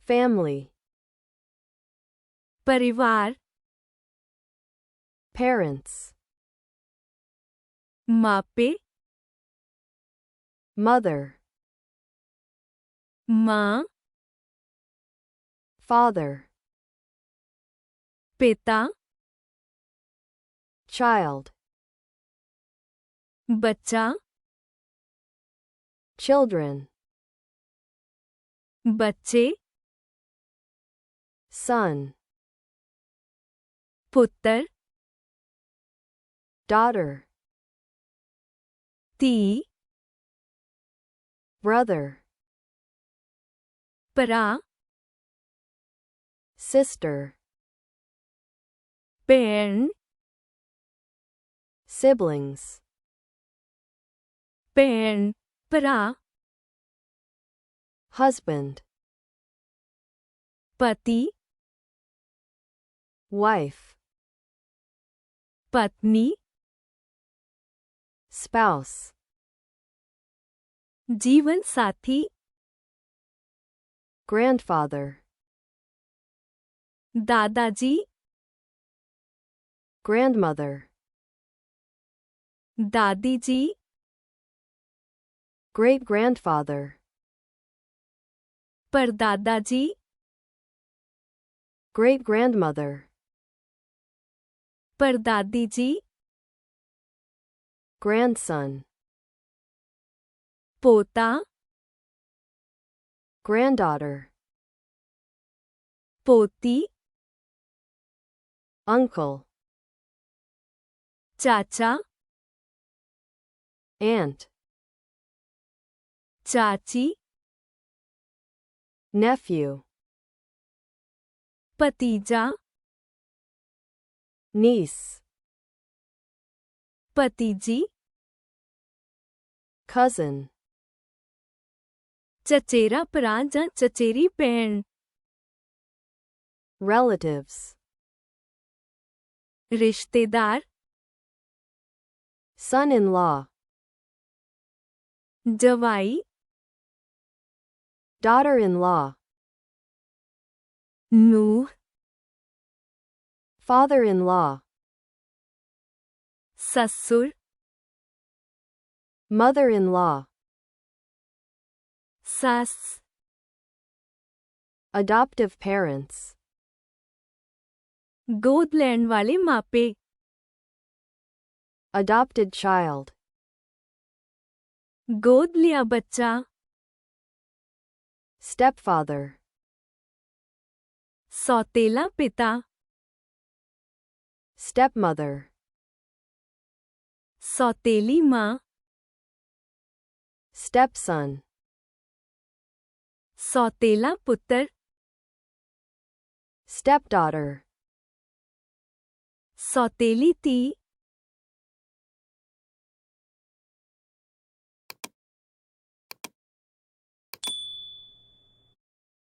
family, परिवार, parents, मापे, mother, माँ, father, पिता, child, बच्चा, children, बच्चे, son, पुत्र, daughter, धी, brother, भरा, sister, भैन, siblings, भैन, भरा, husband, पति, wife, पत्नी, spouse, जीवन साथी, grandfather, दादाजी, grandmother, दादी जी, great-grandfather, परदादा जी, great-grandmother, परदादी जी, grandson, पोता, granddaughter, पोती, uncle, चाचा, aunt, चाची, nephew, भतीजा, niece, भतीजी, cousin, चचेरा भरा ਜਾਂ चचेरी भैन, relatives, रिश्तेदार, son-in-law, जवाई, daughter-in-law, नूह, father-in-law, ससुर, mother-in-law, सास, adoptive parents, गोद ਲੈਣ वाले मापे, adopted child, गोद लिया बच्चा, stepfather, सौतेला पिता, stepmother, सौतेली माँ, stepson, सौतेला पुत्र, stepdaughter, सौतेली ती,